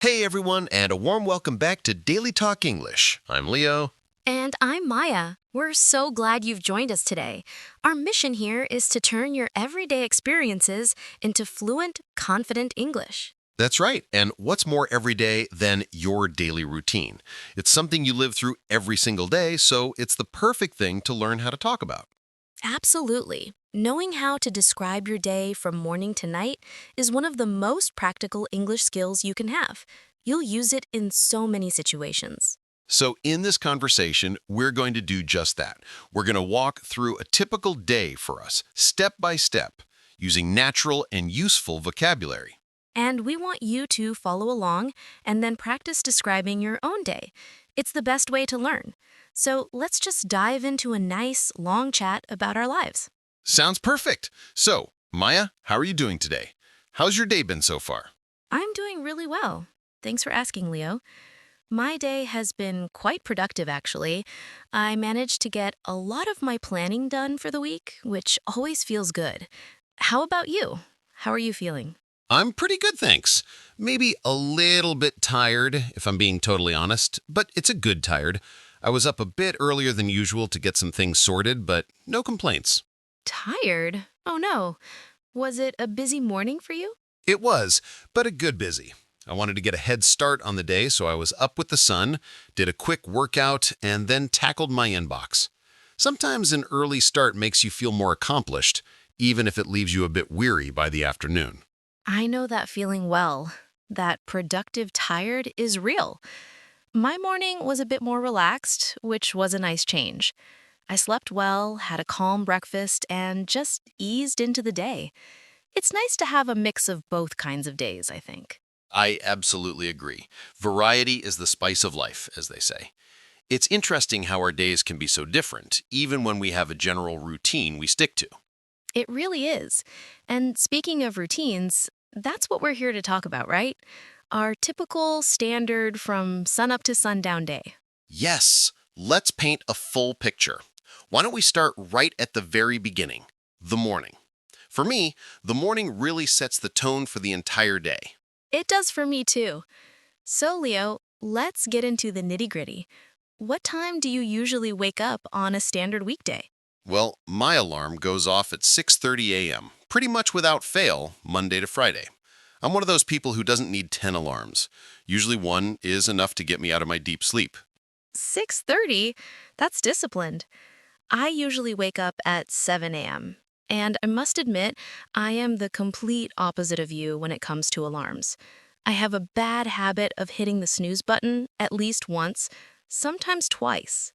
Hey everyone, and a warm welcome back to Daily Talk English. I'm Leo. And I'm Maya. We're so glad you've joined us today. Our mission here is to turn your everyday experiences into fluent, confident English. That's right, and what's more everyday than your daily routine? It's something you live through every single day, so it's the perfect thing to learn how to talk about. Absolutely. Knowing how to describe your day from morning to night is one of the most practical English skills you can have. You'll use it in so many situations. So, in this conversation, we're going to do just that. We're going to walk through a typical day for us, step by step, using natural and useful vocabulary. And we want you to follow along and then practice describing your own day. It's the best way to learn. So let's just dive into a nice, long chat about our lives. Sounds perfect. So, Maya, how are you doing today? How's your day been so far? I'm doing really well. Thanks for asking, Leo. My day has been quite productive, actually. I managed to get a lot of my planning done for the week, which always feels good. How about you? How are you feeling? I'm pretty good, thanks. Maybe a little bit tired, if I'm being totally honest, but it's a good tired. I was up a bit earlier than usual to get some things sorted, but no complaints. Tired? Oh no. Was it a busy morning for you? It was, but a good busy. I wanted to get a head start on the day, so I was up with the sun, did a quick workout, and then tackled my inbox. Sometimes an early start makes you feel more accomplished, even if it leaves you a bit weary by the afternoon. I know that feeling well. That productive tired is real. My morning was a bit more relaxed, which was a nice change. I slept well, had a calm breakfast, and just eased into the day. It's nice to have a mix of both kinds of days, I think. I absolutely agree. Variety is the spice of life, as they say. It's interesting how our days can be so different, even when we have a general routine we stick to. It really is. And speaking of routines, that's what we're here to talk about, right? Our typical standard from sunup to sundown day. Yes, let's paint a full picture. Why don't we start right at the very beginning, the morning? For me, the morning really sets the tone for the entire day. It does for me too. So, Leo, let's get into the nitty-gritty. What time do you usually wake up on a standard weekday? Well, my alarm goes off at 6:30 a.m., pretty much without fail, Monday to Friday. I'm one of those people who doesn't need 10 alarms. Usually one is enough to get me out of my deep sleep. 6:30? That's disciplined. I usually wake up at 7 a.m. And I must admit, I am the complete opposite of you when it comes to alarms. I have a bad habit of hitting the snooze button at least once, sometimes twice.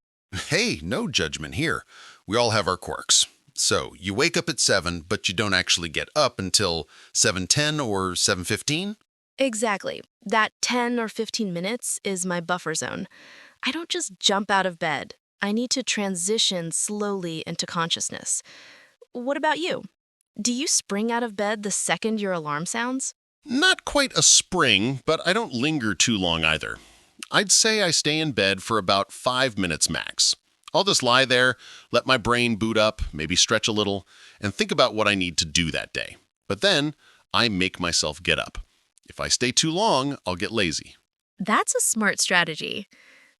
Hey, no judgment here. We all have our quirks. So, you wake up at 7, but you don't actually get up until 7:10 or 7:15? Exactly. That 10 or 15 minutes is my buffer zone. I don't just jump out of bed. I need to transition slowly into consciousness. What about you? Do you spring out of bed the second your alarm sounds? Not quite a spring, but I don't linger too long either. I'd say I stay in bed for about 5 minutes max. I'll just lie there, let my brain boot up, maybe stretch a little, and think about what I need to do that day. But then, I make myself get up. If I stay too long, I'll get lazy. That's a smart strategy.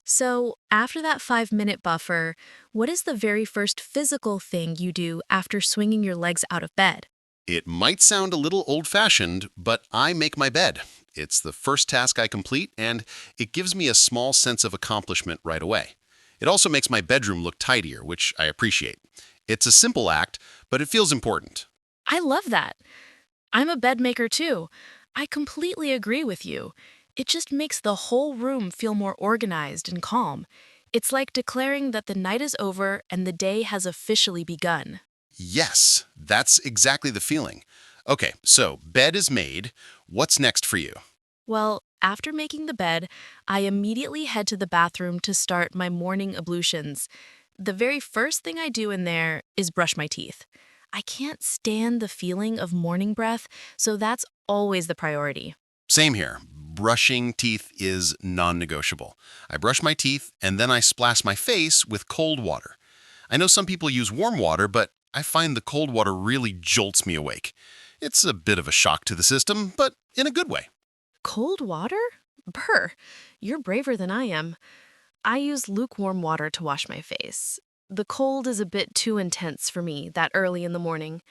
So, after that 5-minute buffer, what is the very first physical thing you do after swinging your legs out of bed? It might sound a little old-fashioned, but I make my bed. It's the first task I complete, and it gives me a small sense of accomplishment right away. It also makes my bedroom look tidier, which I appreciate. It's a simple act, but it feels important. I love that. I'm a bed maker too. I completely agree with you. It just makes the whole room feel more organized and calm. It's like declaring that the night is over and the day has officially begun. Yes, that's exactly the feeling. Okay, so bed is made. What's next for you? Well, after making the bed, I immediately head to the bathroom to start my morning ablutions. The very first thing I do in there is brush my teeth. I can't stand the feeling of morning breath, so that's always the priority. Same here. Brushing teeth is non-negotiable. I brush my teeth and then I splash my face with cold water. I know some people use warm water, but I find the cold water really jolts me awake. It's a bit of a shock to the system, but in a good way. Cold water? Brr, you're braver than I am. I use lukewarm water to wash my face. The cold is a bit too intense for me that early in the morning.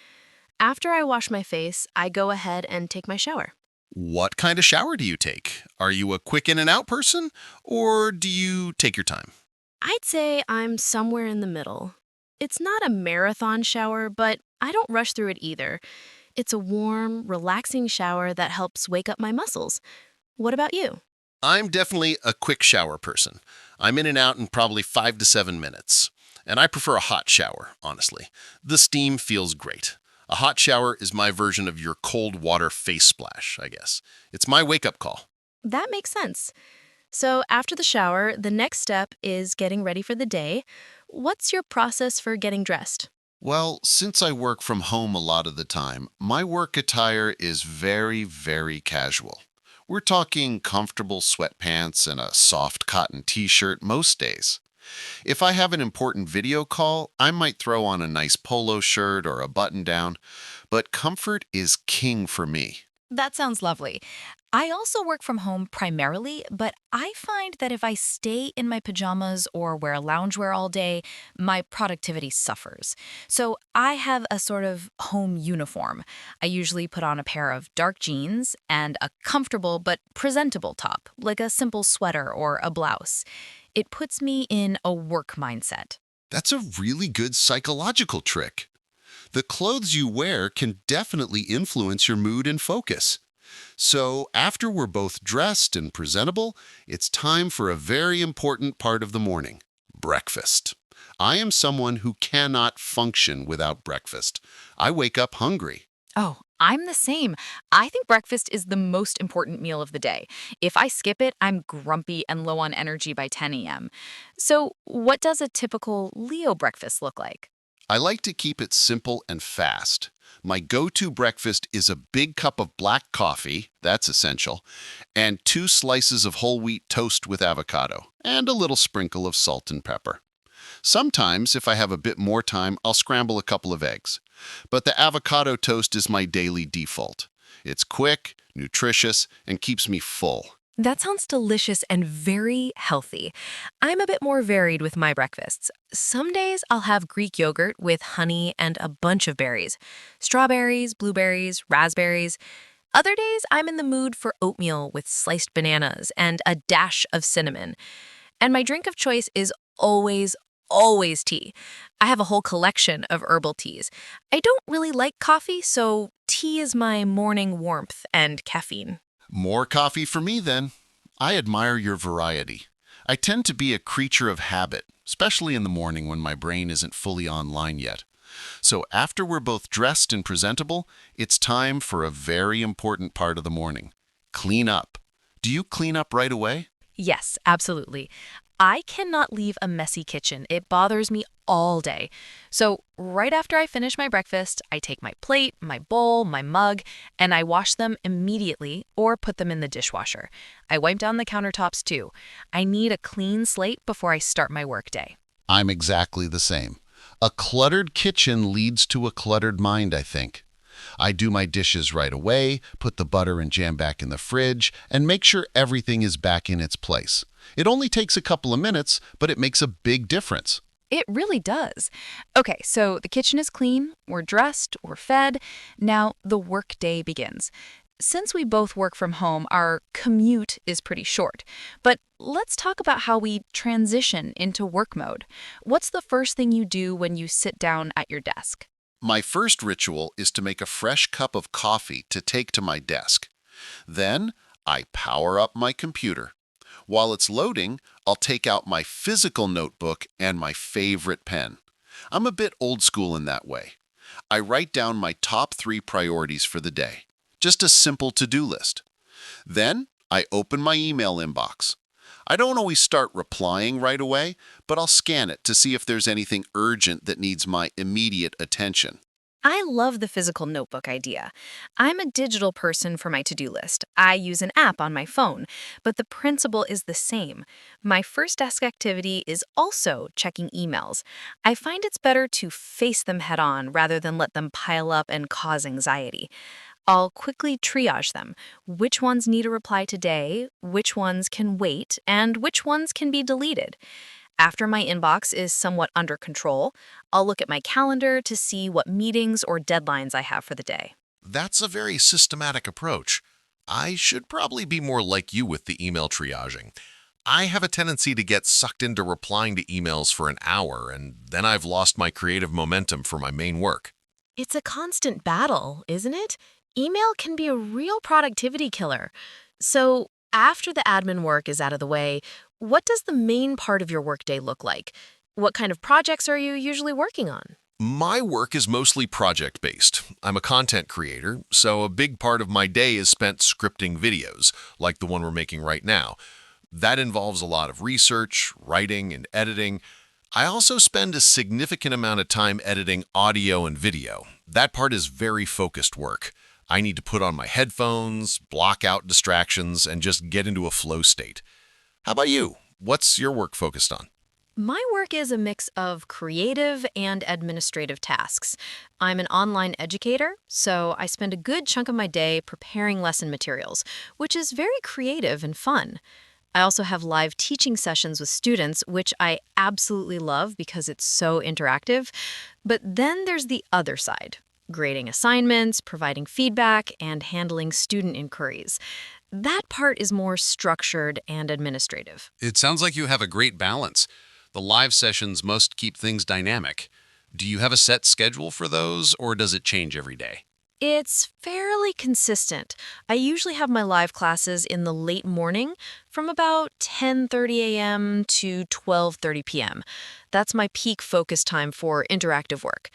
After I wash my face, I go ahead and take my shower. What kind of shower do you take? Are you a quick in and out person, or do you take your time? I'd say I'm somewhere in the middle. It's not a marathon shower, but I don't rush through it either. It's a warm, relaxing shower that helps wake up my muscles. What about you? I'm definitely a quick shower person. I'm in and out in probably 5 to 7 minutes. And I prefer a hot shower, honestly. The steam feels great. A hot shower is my version of your cold water face splash, I guess. It's my wake up call. That makes sense. So, after the shower, the next step is getting ready for the day. What's your process for getting dressed? Well, since I work from home a lot of the time, my work attire is very, very casual. We're talking comfortable sweatpants and a soft cotton t shirt most days. If I have an important video call, I might throw on a nice polo shirt or a button down, but comfort is king for me. That sounds lovely. I also work from home primarily, but I find that if I stay in my pajamas or wear loungewear all day, my productivity suffers. So I have a sort of home uniform. I usually put on a pair of dark jeans and a comfortable but presentable top, like a simple sweater or a blouse. It puts me in a work mindset. That's a really good psychological trick. The clothes you wear can definitely influence your mood and focus. So, after we're both dressed and presentable, it's time for a very important part of the morning: breakfast. I am someone who cannot function without breakfast. I wake up hungry. Oh, I'm the same. I think breakfast is the most important meal of the day. If I skip it, I'm grumpy and low on energy by 10 a.m. So, what does a typical Leo breakfast look like? I like to keep it simple and fast. My go-to breakfast is a big cup of black coffee, that's essential, and 2 slices of whole wheat toast with avocado, and a little sprinkle of salt and pepper. Sometimes, if I have a bit more time, I'll scramble a couple of eggs. But the avocado toast is my daily default. It's quick, nutritious, and keeps me full. That sounds delicious and very healthy. I'm a bit more varied with my breakfasts. Some days I'll have Greek yogurt with honey and a bunch of berries: strawberries, blueberries, raspberries. Other days I'm in the mood for oatmeal with sliced bananas and a dash of cinnamon. And my drink of choice is always tea. I have a whole collection of herbal teas. I don't really like coffee, so tea is my morning warmth and caffeine. More coffee for me, then. I admire your variety. I tend to be a creature of habit, especially in the morning when my brain isn't fully online yet. So after we're both dressed and presentable, it's time for a very important part of the morning: clean up. Do you clean up right away? Yes, absolutely. I cannot leave a messy kitchen. It bothers me all day. So, right after I finish my breakfast, I take my plate, my bowl, my mug, and I wash them immediately or put them in the dishwasher. I wipe down the countertops too. I need a clean slate before I start my workday. I'm exactly the same. A cluttered kitchen leads to a cluttered mind, I think. I do my dishes right away, put the butter and jam back in the fridge, and make sure everything is back in its place. It only takes a couple of minutes, but it makes a big difference. It really does. Okay, so the kitchen is clean, we're dressed, we're fed. Now the workday begins. Since we both work from home, our commute is pretty short. But let's talk about how we transition into work mode. What's the first thing you do when you sit down at your desk? My first ritual is to make a fresh cup of coffee to take to my desk. Then, I power up my computer. While it's loading, I'll take out my physical notebook and my favorite pen. I'm a bit old school in that way. I write down my top 3 priorities for the day. Just a simple to-do list. Then, I open my email inbox. I don't always start replying right away, but I'll scan it to see if there's anything urgent that needs my immediate attention. I love the physical notebook idea. I'm a digital person for my to-do list. I use an app on my phone, but the principle is the same. My first desk activity is also checking emails. I find it's better to face them head on rather than let them pile up and cause anxiety. I'll quickly triage them. Which ones need a reply today, which ones can wait, and which ones can be deleted. After my inbox is somewhat under control, I'll look at my calendar to see what meetings or deadlines I have for the day. That's a very systematic approach. I should probably be more like you with the email triaging. I have a tendency to get sucked into replying to emails for an hour, and then I've lost my creative momentum for my main work. It's a constant battle, isn't it? Email can be a real productivity killer. So, after the admin work is out of the way, what does the main part of your workday look like? What kind of projects are you usually working on? My work is mostly project-based. I'm a content creator, so a big part of my day is spent scripting videos, like the one we're making right now. That involves a lot of research, writing, and editing. I also spend a significant amount of time editing audio and video. That part is very focused work. I need to put on my headphones, block out distractions, and just get into a flow state. How about you? What's your work focused on? My work is a mix of creative and administrative tasks. I'm an online educator, so I spend a good chunk of my day preparing lesson materials, which is very creative and fun. I also have live teaching sessions with students, which I absolutely love because it's so interactive. But then there's the other side, grading assignments, providing feedback, and handling student inquiries. That part is more structured and administrative. It sounds like you have a great balance. The live sessions must keep things dynamic. Do you have a set schedule for those, or does it change every day? It's fairly consistent. I usually have my live classes in the late morning from about 10:30 a.m. to 12:30 p.m. That's my peak focus time for interactive work.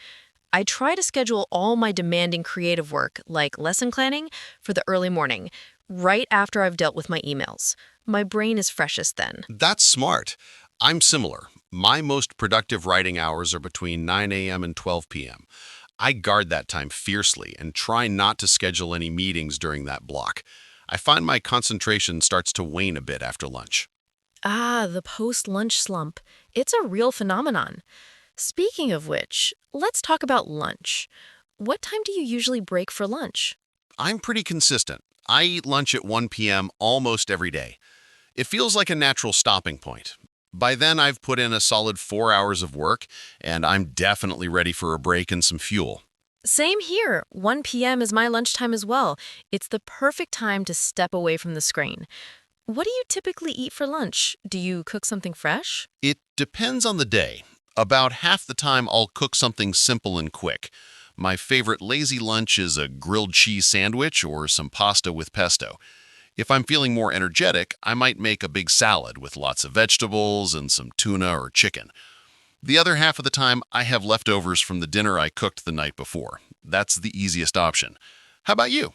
I try to schedule all my demanding creative work, like lesson planning, for the early morning, right after I've dealt with my emails. My brain is freshest then. That's smart. I'm similar. My most productive writing hours are between 9 a.m. and 12 p.m. I guard that time fiercely and try not to schedule any meetings during that block. I find my concentration starts to wane a bit after lunch. Ah, the post-lunch slump. It's a real phenomenon. Speaking of which, let's talk about lunch. What time do you usually break for lunch? I'm pretty consistent. I eat lunch at 1 p.m. almost every day. It feels like a natural stopping point. By then, I've put in a solid 4 hours of work, and I'm definitely ready for a break and some fuel. Same here. 1 p.m. is my lunchtime as well. It's the perfect time to step away from the screen. What do you typically eat for lunch? Do you cook something fresh? It depends on the day. About half the time, I'll cook something simple and quick. My favorite lazy lunch is a grilled cheese sandwich or some pasta with pesto. If I'm feeling more energetic, I might make a big salad with lots of vegetables and some tuna or chicken. The other half of the time, I have leftovers from the dinner I cooked the night before. That's the easiest option. How about you?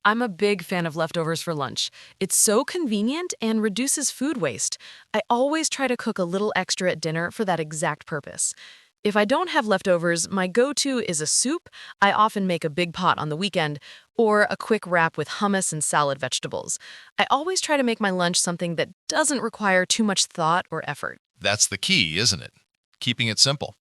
I'm a big fan of leftovers for lunch. It's so convenient and reduces food waste. I always try to cook a little extra at dinner for that exact purpose. If I don't have leftovers, my go-to is a soup. I often make a big pot on the weekend, or a quick wrap with hummus and salad vegetables. I always try to make my lunch something that doesn't require too much thought or effort. That's the key, isn't it? Keeping it simple.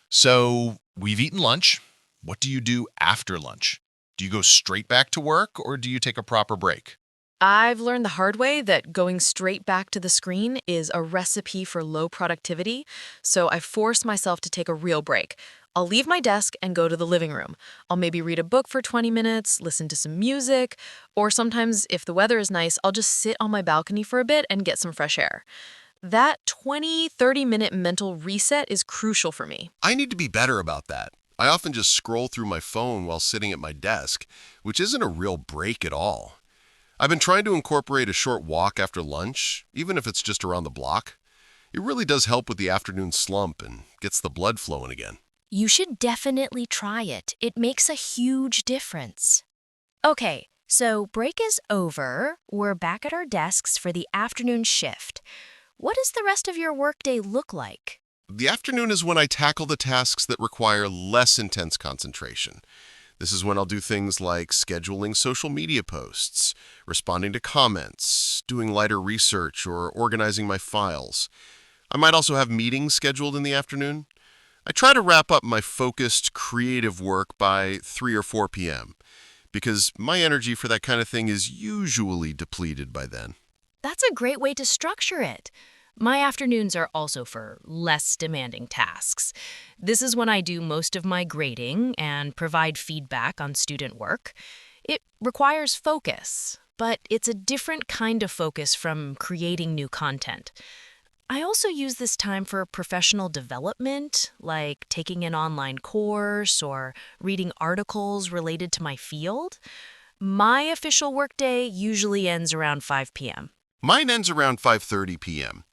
So, we've eaten lunch. What do you do after lunch? Do you go straight back to work, or do you take a proper break? I've learned the hard way that going straight back to the screen is a recipe for low productivity, so I force myself to take a real break. I'll leave my desk and go to the living room. I'll maybe read a book for 20 minutes, listen to some music, or sometimes, if the weather is nice, I'll just sit on my balcony for a bit and get some fresh air. That 20-30-minute mental reset is crucial for me. I need to be better about that. I often just scroll through my phone while sitting at my desk, which isn't a real break at all. I've been trying to incorporate a short walk after lunch, even if it's just around the block. It really does help with the afternoon slump and gets the blood flowing again. You should definitely try it. It makes a huge difference. Okay, so break is over. We're back at our desks for the afternoon shift. What does the rest of your workday look like? The afternoon is when I tackle the tasks that require less intense concentration. This is when I'll do things like scheduling social media posts, responding to comments, doing lighter research, or organizing my files. I might also have meetings scheduled in the afternoon. I try to wrap up my focused, creative work by 3 or 4 p.m. because my energy for that kind of thing is usually depleted by then. That's a great way to structure it. My afternoons are also for less demanding tasks. This is when I do most of my grading and provide feedback on student work. It requires focus, but it's a different kind of focus from creating new content. I also use this time for professional development, like taking an online course or reading articles related to my field. My official workday usually ends around 5 p.m. Mine ends around 5:30 p.m.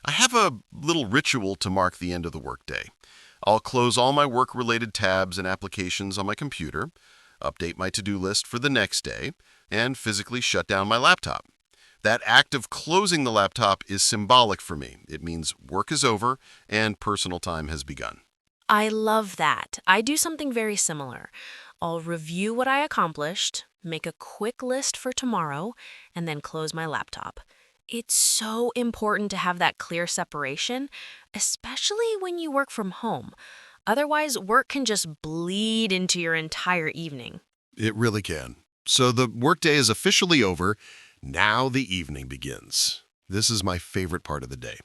I have a little ritual to mark the end of the workday. I'll close all my work-related tabs and applications on my computer, update my to-do list for the next day, and physically shut down my laptop. That act of closing the laptop is symbolic for me. It means work is over and personal time has begun. I love that. I do something very similar. I'll review what I accomplished, make a quick list for tomorrow, and then close my laptop. It's so important to have that clear separation, especially when you work from home. Otherwise, work can just bleed into your entire evening. It really can. So the workday is officially over. Now the evening begins. This is my favorite part of the day.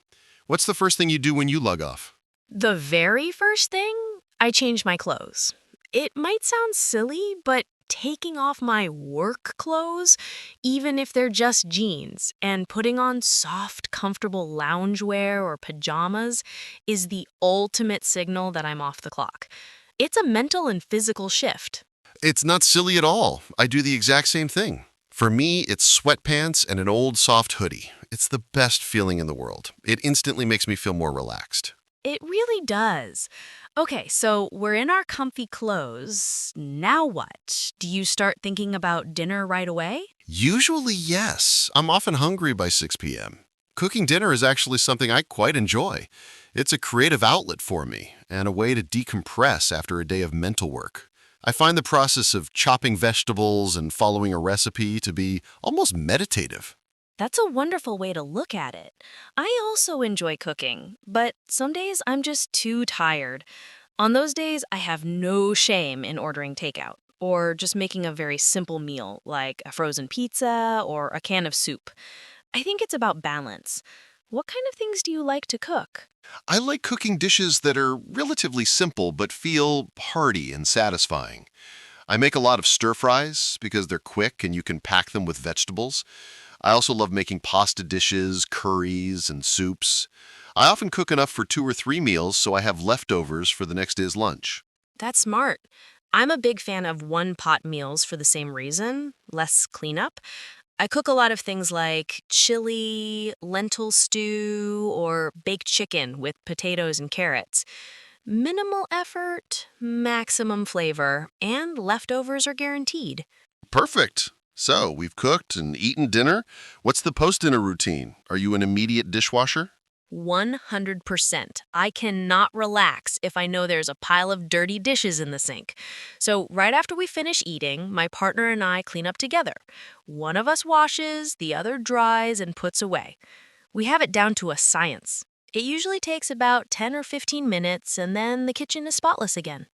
What's the first thing you do when you log off? The very first thing, I change my clothes. It might sound silly, but taking off my work clothes, even if they're just jeans, and putting on soft, comfortable loungewear or pajamas is the ultimate signal that I'm off the clock. It's a mental and physical shift. It's not silly at all. I do the exact same thing. For me, it's sweatpants and an old soft hoodie. It's the best feeling in the world. It instantly makes me feel more relaxed. It really does. Okay, so we're in our comfy clothes. Now what? Do you start thinking about dinner right away? Usually, yes. I'm often hungry by 6 p.m. Cooking dinner is actually something I quite enjoy. It's a creative outlet for me and a way to decompress after a day of mental work. I find the process of chopping vegetables and following a recipe to be almost meditative. That's a wonderful way to look at it. I also enjoy cooking, but some days I'm just too tired. On those days, I have no shame in ordering takeout or just making a very simple meal like a frozen pizza or a can of soup. I think it's about balance. What kind of things do you like to cook? I like cooking dishes that are relatively simple but feel hearty and satisfying. I make a lot of stir fries because they're quick and you can pack them with vegetables. I also love making pasta dishes, curries, and soups. I often cook enough for 2 or 3 meals so I have leftovers for the next day's lunch. That's smart. I'm a big fan of one-pot meals for the same reason, less cleanup. I cook a lot of things like chili, lentil stew, or baked chicken with potatoes and carrots. Minimal effort, maximum flavor, and leftovers are guaranteed. Perfect. So, we've cooked and eaten dinner. What's the post-dinner routine? Are you an immediate dishwasher? 100%. I cannot relax if I know there's a pile of dirty dishes in the sink. So, right after we finish eating, my partner and I clean up together. One of us washes, the other dries and puts away. We have it down to a science. It usually takes about 10 or 15 minutes, and then the kitchen is spotless again.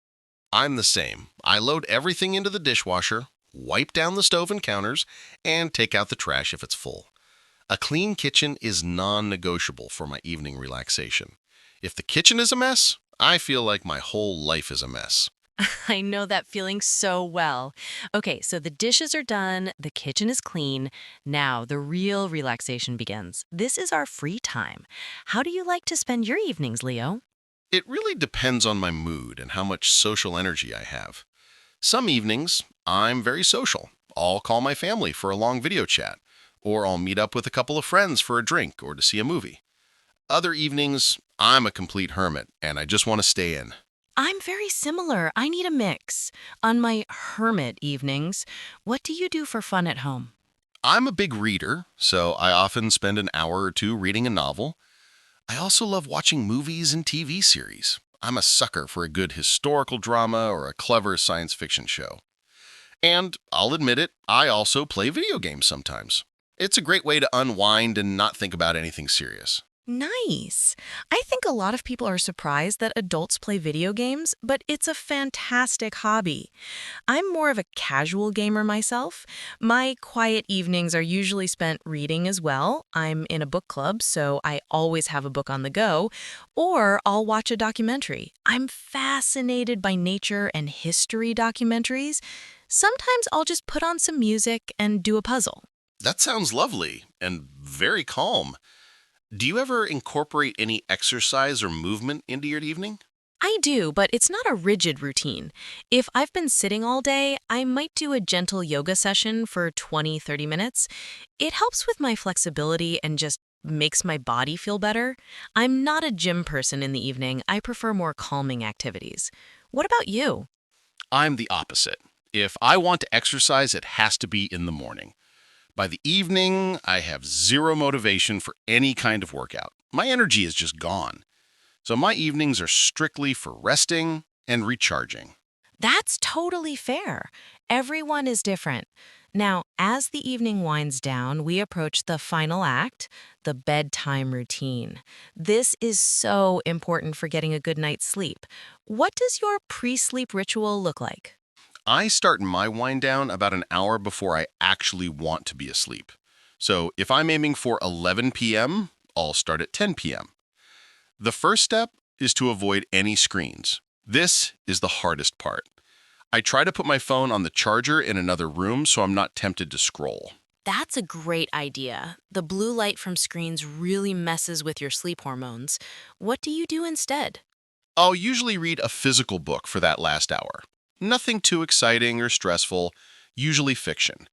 I'm the same. I load everything into the dishwasher, wipe down the stove and counters, and take out the trash if it's full. A clean kitchen is non-negotiable for my evening relaxation. If the kitchen is a mess, I feel like my whole life is a mess. I know that feeling so well. Okay, so the dishes are done, the kitchen is clean. Now, the real relaxation begins. This is our free time. How do you like to spend your evenings, Leo? It really depends on my mood and how much social energy I have. Some evenings, I'm very social. I'll call my family for a long video chat, or I'll meet up with a couple of friends for a drink or to see a movie. Other evenings, I'm a complete hermit and I just want to stay in. I'm very similar. I need a mix. On my hermit evenings, what do you do for fun at home? I'm a big reader, so I often spend an hour or two reading a novel. I also love watching movies and TV series. I'm a sucker for a good historical drama or a clever science fiction show. And I'll admit it, I also play video games sometimes. It's a great way to unwind and not think about anything serious. Nice. I think a lot of people are surprised that adults play video games, but it's a fantastic hobby. I'm more of a casual gamer myself. My quiet evenings are usually spent reading as well. I'm in a book club, so I always have a book on the go, or I'll watch a documentary. I'm fascinated by nature and history documentaries. Sometimes I'll just put on some music and do a puzzle. That sounds lovely and very calm. Do you ever incorporate any exercise or movement into your evening? I do, but it's not a rigid routine. If I've been sitting all day, I might do a gentle yoga session for 20-30 minutes. It helps with my flexibility and just makes my body feel better. I'm not a gym person in the evening. I prefer more calming activities. What about you? I'm the opposite. If I want to exercise, it has to be in the morning. By the evening, I have zero motivation for any kind of workout. My energy is just gone. So my evenings are strictly for resting and recharging. That's totally fair. Everyone is different. Now, as the evening winds down, we approach the final act, the bedtime routine. This is so important for getting a good night's sleep. What does your pre-sleep ritual look like? I start my wind down about an hour before I actually want to be asleep. So if I'm aiming for 11 p.m., I'll start at 10 p.m. The first step is to avoid any screens. This is the hardest part. I try to put my phone on the charger in another room so I'm not tempted to scroll. That's a great idea. The blue light from screens really messes with your sleep hormones. What do you do instead? I'll usually read a physical book for that last hour. Nothing too exciting or stressful, usually fiction.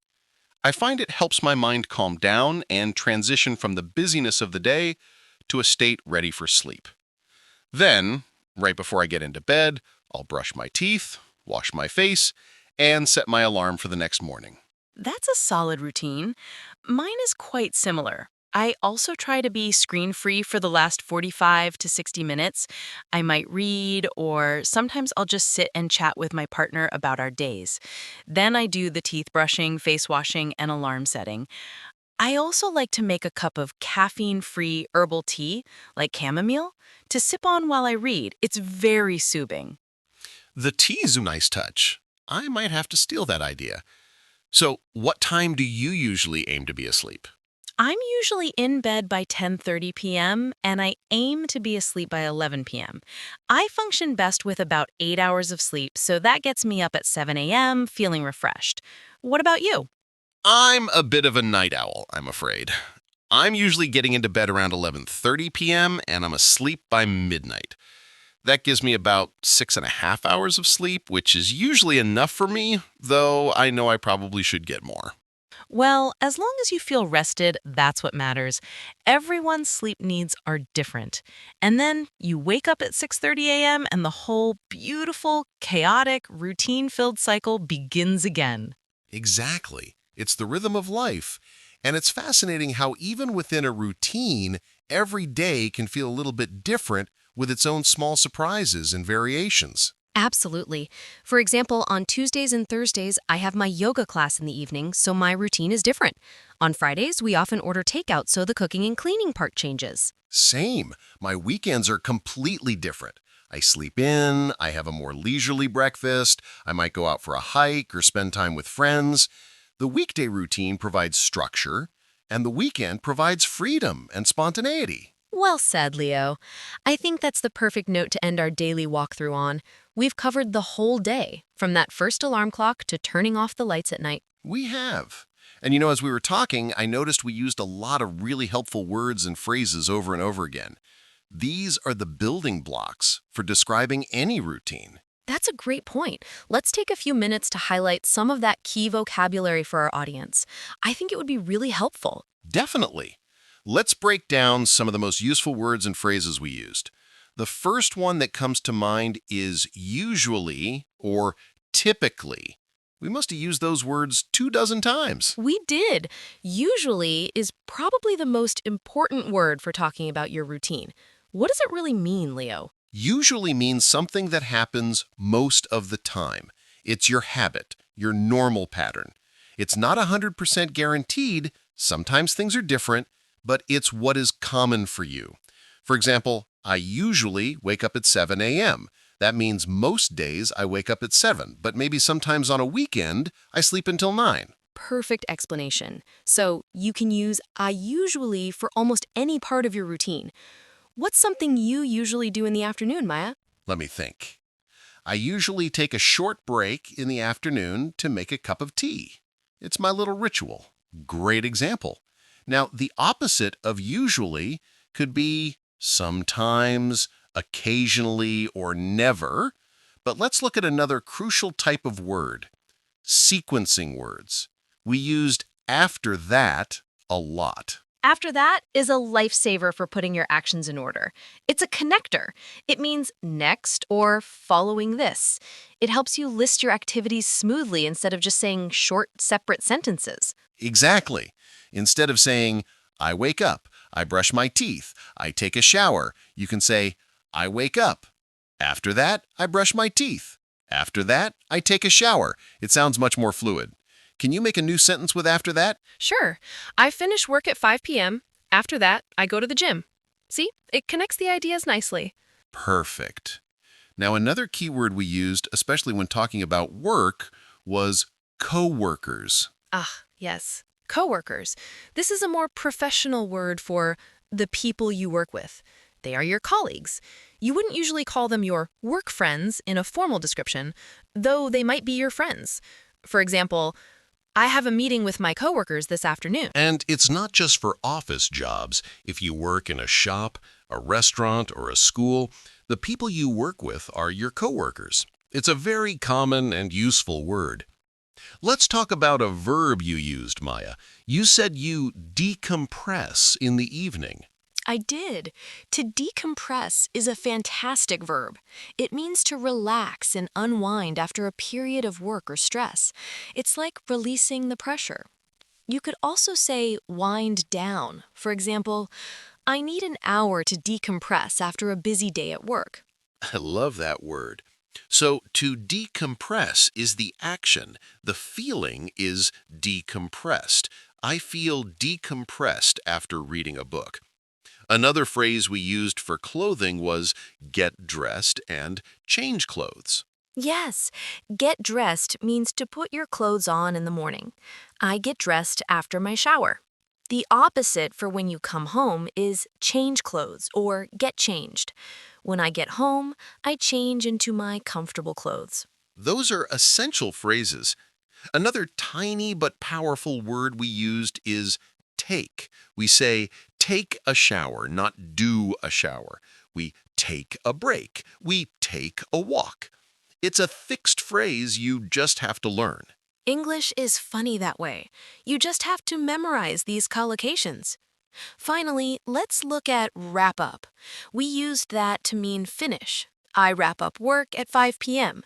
I find it helps my mind calm down and transition from the busyness of the day to a state ready for sleep. Then, right before I get into bed, I'll brush my teeth, wash my face, and set my alarm for the next morning. That's a solid routine. Mine is quite similar. I also try to be screen-free for the last 45 to 60 minutes. I might read, or sometimes I'll just sit and chat with my partner about our days. Then I do the teeth brushing, face washing, and alarm setting. I also like to make a cup of caffeine-free herbal tea, like chamomile, to sip on while I read. It's very soothing. The tea is a nice touch. I might have to steal that idea. So, what time do you usually aim to be asleep? I'm usually in bed by 10:30 p.m., and I aim to be asleep by 11 p.m. I function best with about 8 hours of sleep, so that gets me up at 7 a.m. feeling refreshed. What about you? I'm a bit of a night owl, I'm afraid. I'm usually getting into bed around 11:30 p.m. and I'm asleep by midnight. That gives me about 6.5 hours of sleep, which is usually enough for me, though I know I probably should get more. Well, as long as you feel rested, that's what matters. Everyone's sleep needs are different. And then you wake up at 6:30 a.m. and the whole beautiful, chaotic, routine-filled cycle begins again. Exactly. It's the rhythm of life. And it's fascinating how even within a routine, every day can feel a little bit different with its own small surprises and variations. Absolutely. For example, on Tuesdays and Thursdays, I have my yoga class in the evening, so my routine is different. On Fridays, we often order takeout, so the cooking and cleaning part changes. Same. My weekends are completely different. I sleep in, I have a more leisurely breakfast, I might go out for a hike or spend time with friends. The weekday routine provides structure, and the weekend provides freedom and spontaneity. Well said, Leo. I think that's the perfect note to end our daily walkthrough on. We've covered the whole day, from that first alarm clock to turning off the lights at night. We have. And as we were talking, I noticed we used a lot of really helpful words and phrases over and over again. These are the building blocks for describing any routine. That's a great point. Let's take a few minutes to highlight some of that key vocabulary for our audience. I think it would be really helpful. Definitely. Let's break down some of the most useful words and phrases we used. The first one that comes to mind is usually or typically. We must have used those words 24 times. We did. Usually is probably the most important word for talking about your routine. What does it really mean, Leo? Usually means something that happens most of the time. It's your habit, your normal pattern. It's not 100% guaranteed. Sometimes things are different, but it's what is common for you. For example, I usually wake up at 7 a.m. That means most days I wake up at 7, but maybe sometimes on a weekend I sleep until 9. Perfect explanation. So you can use I usually for almost any part of your routine. What's something you usually do in the afternoon, Maya? Let me think. I usually take a short break in the afternoon to make a cup of tea. It's my little ritual. Great example. Now, the opposite of usually could be sometimes, occasionally, or never. But let's look at another crucial type of word, sequencing words. We used after that a lot. After that is a lifesaver for putting your actions in order. It's a connector. It means next or following this. It helps you list your activities smoothly instead of just saying short, separate sentences. Exactly. Instead of saying, I wake up, I brush my teeth, I take a shower, you can say, I wake up. After that, I brush my teeth. After that, I take a shower. It sounds much more fluid. Can you make a new sentence with after that? Sure. I finish work at 5 p.m. After that, I go to the gym. See, it connects the ideas nicely. Perfect. Now, another key word we used, especially when talking about work, was coworkers. Ah, yes. Coworkers. This is a more professional word for the people you work with. They are your colleagues. You wouldn't usually call them your work friends in a formal description, though they might be your friends. For example, I have a meeting with my coworkers this afternoon. And it's not just for office jobs. If you work in a shop, a restaurant, or a school, the people you work with are your coworkers. It's a very common and useful word. Let's talk about a verb you used, Maya. You said you decompress in the evening. I did. To decompress is a fantastic verb. It means to relax and unwind after a period of work or stress. It's like releasing the pressure. You could also say wind down. For example, I need an hour to decompress after a busy day at work. I love that word. So to decompress is the action. The feeling is decompressed. I feel decompressed after reading a book. Another phrase we used for clothing was get dressed and change clothes. Yes, get dressed means to put your clothes on in the morning. I get dressed after my shower. The opposite for when you come home is change clothes or get changed. When I get home, I change into my comfortable clothes. Those are essential phrases. Another tiny but powerful word we used is take. We say take a shower, not do a shower. We take a break. We take a walk. It's a fixed phrase you just have to learn. English is funny that way. You just have to memorize these collocations. Finally, let's look at wrap up. We used that to mean finish. I wrap up work at 5 p.m.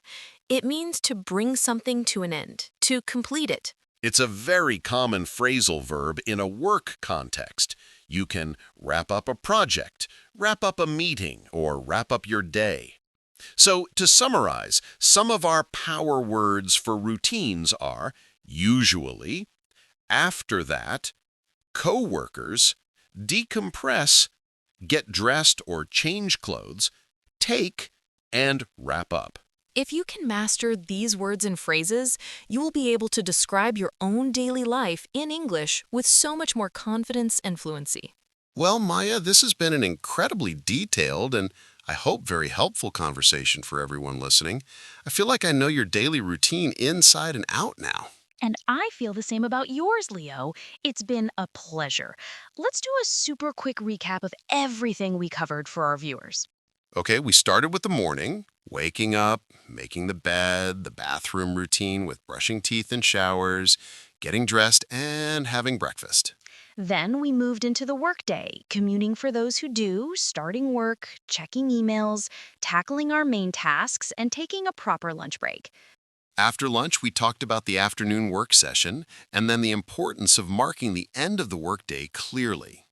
It means to bring something to an end, to complete it. It's a very common phrasal verb in a work context. You can wrap up a project, wrap up a meeting, or wrap up your day. So, to summarize, some of our power words for routines are usually, after that, coworkers, decompress, get dressed or change clothes, take, and wrap up. If you can master these words and phrases, you will be able to describe your own daily life in English with so much more confidence and fluency. Well, Maya, this has been an incredibly detailed and I hope very helpful conversation for everyone listening. I feel like I know your daily routine inside and out now. And I feel the same about yours, Leo. It's been a pleasure. Let's do a super quick recap of everything we covered for our viewers. Okay, we started with the morning, waking up, making the bed, the bathroom routine with brushing teeth and showers, getting dressed, and having breakfast. Then we moved into the workday, commuting for those who do, starting work, checking emails, tackling our main tasks, and taking a proper lunch break. After lunch, we talked about the afternoon work session and then the importance of marking the end of the workday clearly.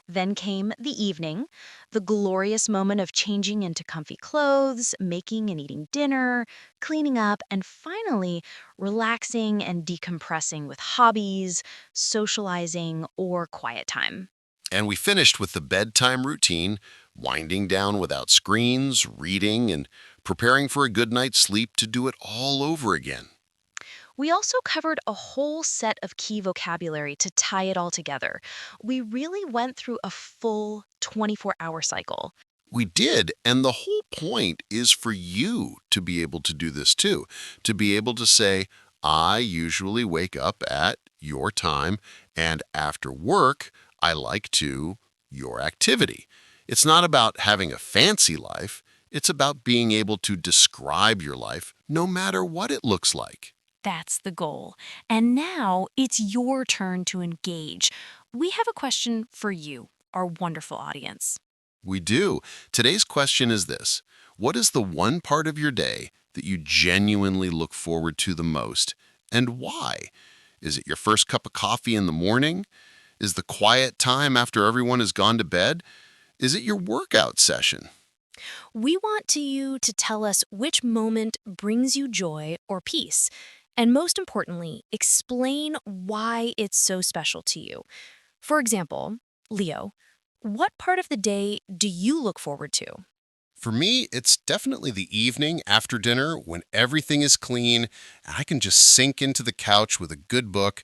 Then came the evening, the glorious moment of changing into comfy clothes, making and eating dinner, cleaning up, and finally relaxing and decompressing with hobbies, socializing, or quiet time. And we finished with the bedtime routine, winding down without screens, reading, and preparing for a good night's sleep to do it all over again. We also covered a whole set of key vocabulary to tie it all together. We really went through a full 24-hour cycle. We did, and the whole point is for you to be able to do this too, to be able to say, I usually wake up at your time, and after work, I like to your activity. It's not about having a fancy life, it's about being able to describe your life no matter what it looks like. That's the goal. And now it's your turn to engage. We have a question for you, our wonderful audience. We do. Today's question is this: what is the one part of your day that you genuinely look forward to the most, and why? Is it your first cup of coffee in the morning? Is the quiet time after everyone has gone to bed? Is it your workout session? We want you to tell us which moment brings you joy or peace. And most importantly, explain why it's so special to you. For example, Leo, what part of the day do you look forward to? For me, it's definitely the evening after dinner when everything is clean and I can just sink into the couch with a good book.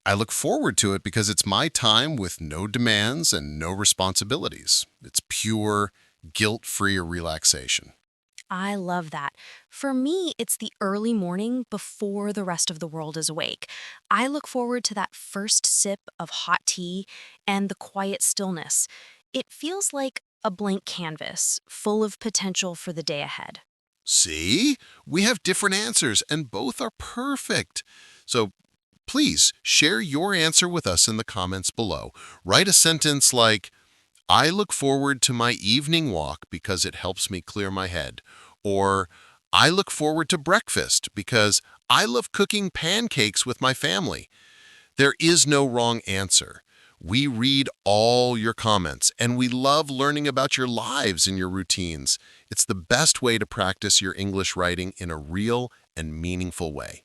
I look forward to it because it's my time with no demands and no responsibilities. It's pure, guilt-free relaxation. I love that. For me, it's the early morning before the rest of the world is awake. I look forward to that first sip of hot tea and the quiet stillness. It feels like a blank canvas, full of potential for the day ahead. See? We have different answers and both are perfect. So please share your answer with us in the comments below. Write a sentence like, I look forward to my evening walk because it helps me clear my head. Or, I look forward to breakfast because I love cooking pancakes with my family. There is no wrong answer. We read all your comments and we love learning about your lives and your routines. It's the best way to practice your English writing in a real and meaningful way.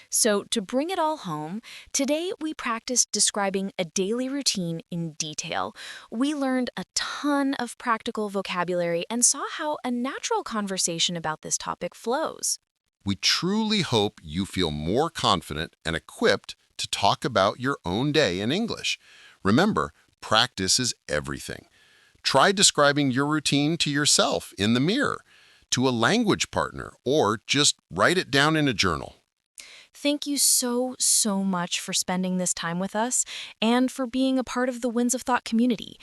So, to bring it all home, today we practiced describing a daily routine in detail. We learned a ton of practical vocabulary and saw how a natural conversation about this topic flows. We truly hope you feel more confident and equipped to talk about your own day in English. Remember, practice is everything. Try describing your routine to yourself in the mirror, to a language partner, or just write it down in a journal. Thank you so much for spending this time with us and for being a part of the Winds of Thought community.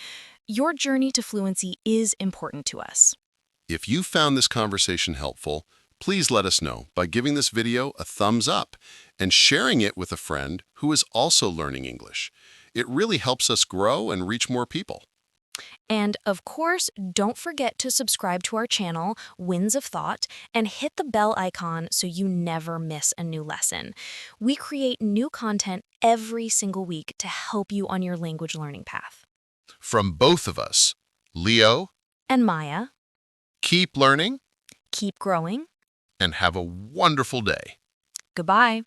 Your journey to fluency is important to us. If you found this conversation helpful, please let us know by giving this video a thumbs up and sharing it with a friend who is also learning English. It really helps us grow and reach more people. And of course, don't forget to subscribe to our channel, Winds of Thought, and hit the bell icon so you never miss a new lesson. We create new content every single week to help you on your language learning path. From both of us, Leo, And Maya, keep learning keep growing. and have a wonderful day. Goodbye.